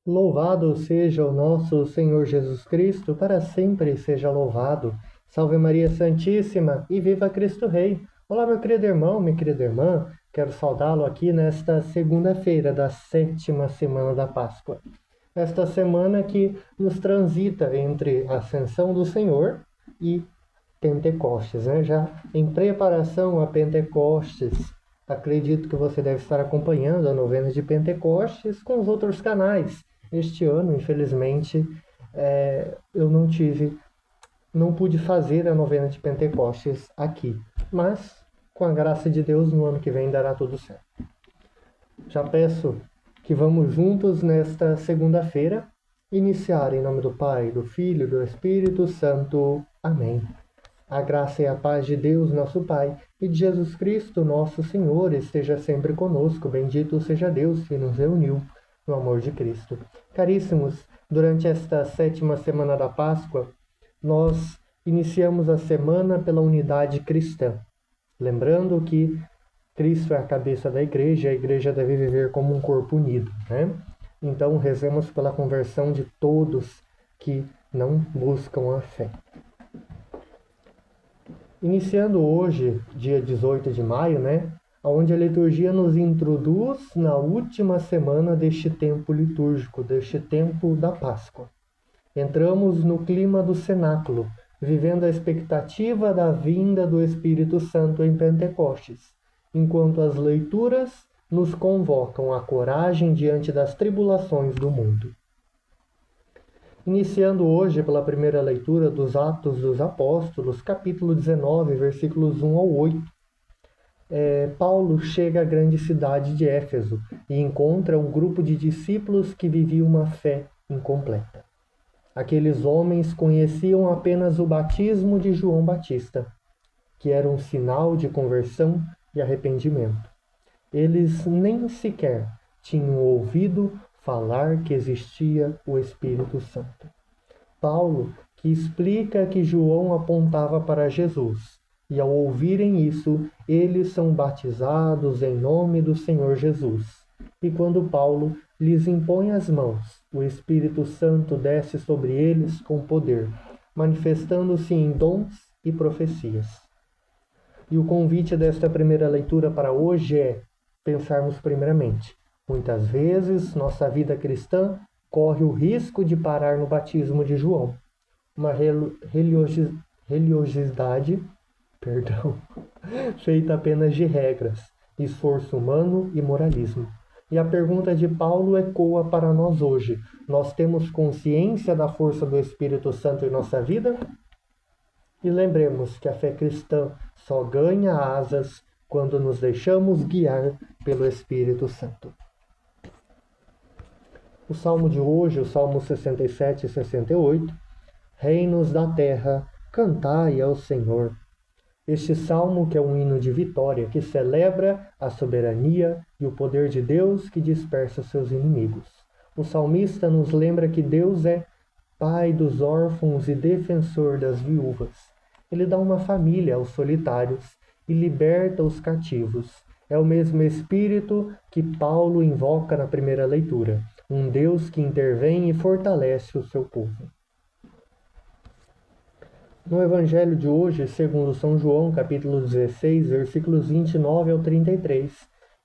Louvado seja o nosso Senhor Jesus Cristo, para sempre seja louvado. Salve Maria Santíssima e viva Cristo Rei. Olá, meu querido irmão, minha querida irmã. Quero saudá-lo aqui nesta segunda-feira da 7ª semana da Páscoa. Esta semana que nos transita entre a Ascensão do Senhor e Pentecostes, né? Já em preparação a Pentecostes, acredito que você deve estar acompanhando a novena de Pentecostes com os outros canais. Este ano, infelizmente, eu não pude fazer a novena de Pentecostes aqui, mas com a graça de Deus, no ano que vem dará tudo certo. Já peço que vamos juntos nesta segunda-feira iniciar em nome do Pai, do Filho e do Espírito Santo. Amém. A graça e a paz de Deus, nosso Pai, e de Jesus Cristo, nosso Senhor, esteja sempre conosco. Bendito seja Deus que nos reuniu no amor de Cristo. Caríssimos, durante esta 7ª semana da Páscoa, nós iniciamos a semana pela unidade cristã. Lembrando que Cristo é a cabeça da igreja e a igreja deve viver como um corpo unido, né? Então, rezemos pela conversão de todos que não buscam a fé. Iniciando hoje, dia 18 de maio, né, onde a liturgia nos introduz na última semana deste tempo litúrgico, deste tempo da Páscoa. Entramos no clima do cenáculo, vivendo a expectativa da vinda do Espírito Santo em Pentecostes, enquanto as leituras nos convocam à coragem diante das tribulações do mundo. Iniciando hoje pela primeira leitura dos Atos dos Apóstolos, capítulo 19, versículos 1 ao 8. Paulo chega à grande cidade de Éfeso e encontra um grupo de discípulos que viviam uma fé incompleta. Aqueles homens conheciam apenas o batismo de João Batista, que era um sinal de conversão e arrependimento. Eles nem sequer tinham ouvido falar que existia o Espírito Santo. Paulo, que explica que João apontava para Jesus, e ao ouvirem isso, eles são batizados em nome do Senhor Jesus. E quando Paulo lhes impõe as mãos, o Espírito Santo desce sobre eles com poder, manifestando-se em dons e profecias. E o convite desta primeira leitura para hoje é pensarmos primeiramente. Muitas vezes, nossa vida cristã corre o risco de parar no batismo de João, uma religiosidade, feita apenas de regras, esforço humano e moralismo. E a pergunta de Paulo ecoa para nós hoje. Nós temos consciência da força do Espírito Santo em nossa vida? E lembremos que a fé cristã só ganha asas quando nos deixamos guiar pelo Espírito Santo. O salmo de hoje, o Salmo 67 e 68, Reinos da terra, cantai ao Senhor. Este salmo, que é um hino de vitória, que celebra a soberania e o poder de Deus que dispersa seus inimigos. O salmista nos lembra que Deus é pai dos órfãos e defensor das viúvas. Ele dá uma família aos solitários e liberta os cativos. É o mesmo Espírito que Paulo invoca na primeira leitura, um Deus que intervém e fortalece o seu povo. No Evangelho de hoje, segundo São João, capítulo 16, versículos 29 ao 33,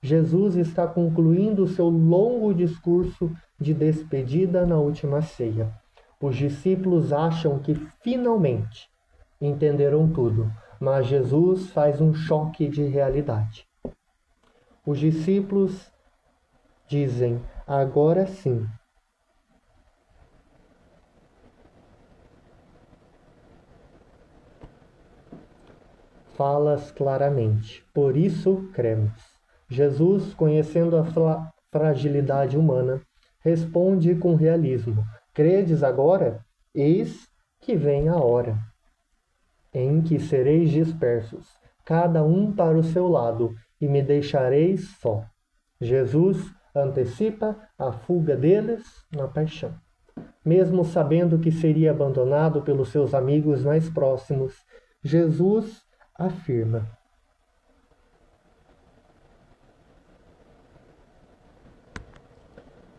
Jesus está concluindo o seu longo discurso de despedida na última ceia. Os discípulos acham que finalmente entenderam tudo, mas Jesus faz um choque de realidade. Os discípulos dizem: agora sim. Falas claramente, por isso cremos. Jesus, conhecendo a fragilidade humana, responde com realismo: credes agora? Eis que vem a hora em que sereis dispersos, cada um para o seu lado, e me deixareis só. Jesus antecipa a fuga deles na paixão. Mesmo sabendo que seria abandonado pelos seus amigos mais próximos, Jesus afirma: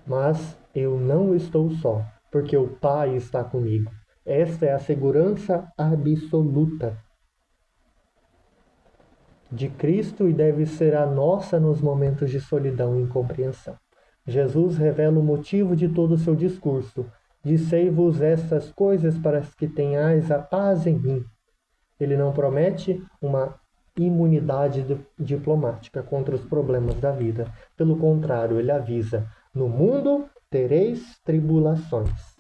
Mas eu não estou só, porque o Pai está comigo. Esta é a segurança absoluta de Cristo e deve ser a nossa nos momentos de solidão e incompreensão. Jesus revela o motivo de todo o seu discurso. Dissei-vos estas coisas para que tenhais a paz em mim. Ele não promete uma imunidade diplomática contra os problemas da vida. Pelo contrário, ele avisa: no mundo tereis tribulações.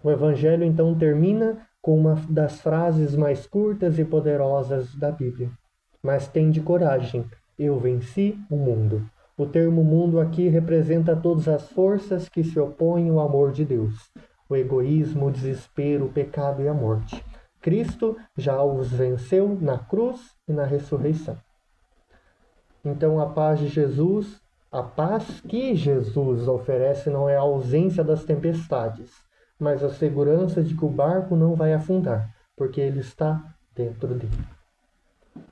O Evangelho então termina com uma das frases mais curtas e poderosas da Bíblia. Mas tende coragem, eu venci o mundo. O termo mundo aqui representa todas as forças que se opõem ao amor de Deus. O egoísmo, o desespero, o pecado e a morte. Cristo já os venceu na cruz e na ressurreição. Então a paz de Jesus, a paz que Jesus oferece não é a ausência das tempestades, mas a segurança de que o barco não vai afundar, porque ele está dentro dele.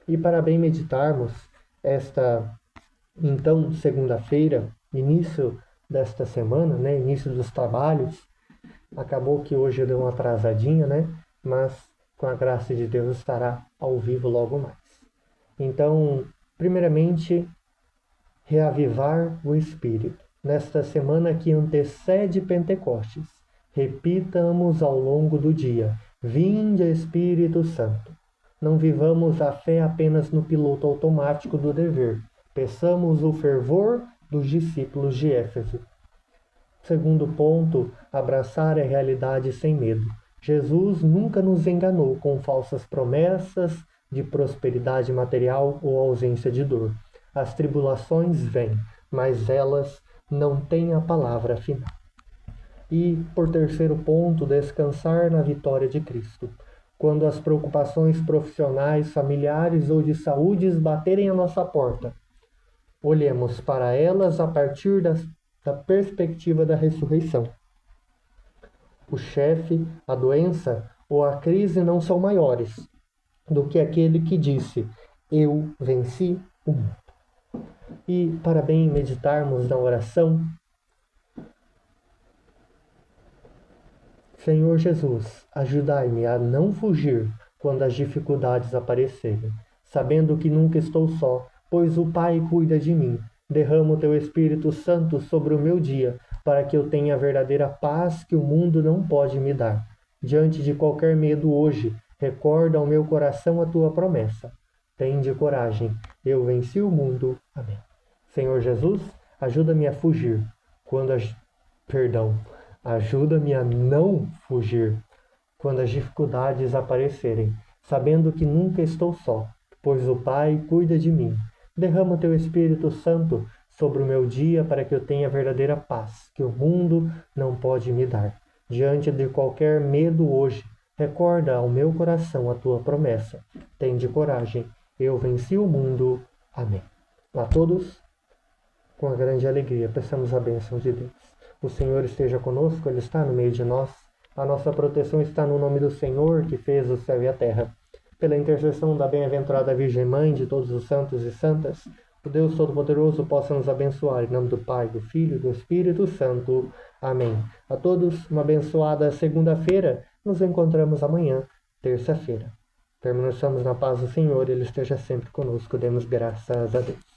E para bem meditarmos esta, então, segunda-feira, início desta semana, início dos trabalhos, acabou que hoje eu dei uma atrasadinha, mas com a graça de Deus estará ao vivo logo mais. Então, primeiramente, reavivar o Espírito. Nesta semana que antecede Pentecostes, repitamos ao longo do dia: vinde, Espírito Santo. Não vivamos a fé apenas no piloto automático do dever. Peçamos o fervor dos discípulos de Éfeso. Segundo ponto, abraçar a realidade sem medo. Jesus nunca nos enganou com falsas promessas de prosperidade material ou ausência de dor. As tribulações vêm, mas elas não têm a palavra final. E, por terceiro ponto, descansar na vitória de Cristo. Quando as preocupações profissionais, familiares ou de saúde baterem à nossa porta, olhemos para elas a partir da perspectiva da ressurreição. O chefe, a doença ou a crise não são maiores do que aquele que disse: eu venci o mundo. E para bem meditarmos na oração, Senhor Jesus, ajudai-me a não fugir quando as dificuldades aparecerem, sabendo que nunca estou só, pois o Pai cuida de mim. Derrama o teu Espírito Santo sobre o meu dia, para que eu tenha a verdadeira paz que o mundo não pode me dar. Diante de qualquer medo hoje, recorda ao meu coração a tua promessa. Tende coragem, eu venci o mundo. Amém. Senhor Jesus, ajuda-me a fugir quando ajuda-me a não fugir quando as dificuldades aparecerem, sabendo que nunca estou só, pois o Pai cuida de mim. Derrama o teu Espírito Santo sobre o meu dia para que eu tenha a verdadeira paz que o mundo não pode me dar. Diante de qualquer medo hoje, recorda ao meu coração a tua promessa. Tende coragem, eu venci o mundo. Amém. A todos, com a grande alegria, peçamos a bênção de Deus. O Senhor esteja conosco, Ele está no meio de nós. A nossa proteção está no nome do Senhor, que fez o céu e a terra. Pela intercessão da bem-aventurada Virgem Mãe, de todos os santos e santas, o Deus Todo-Poderoso possa nos abençoar. Em nome do Pai, do Filho e do Espírito Santo. Amém. A todos, uma abençoada segunda-feira. Nos encontramos amanhã, terça-feira. Permaneçamos na paz do Senhor, Ele esteja sempre conosco. Demos graças a Deus.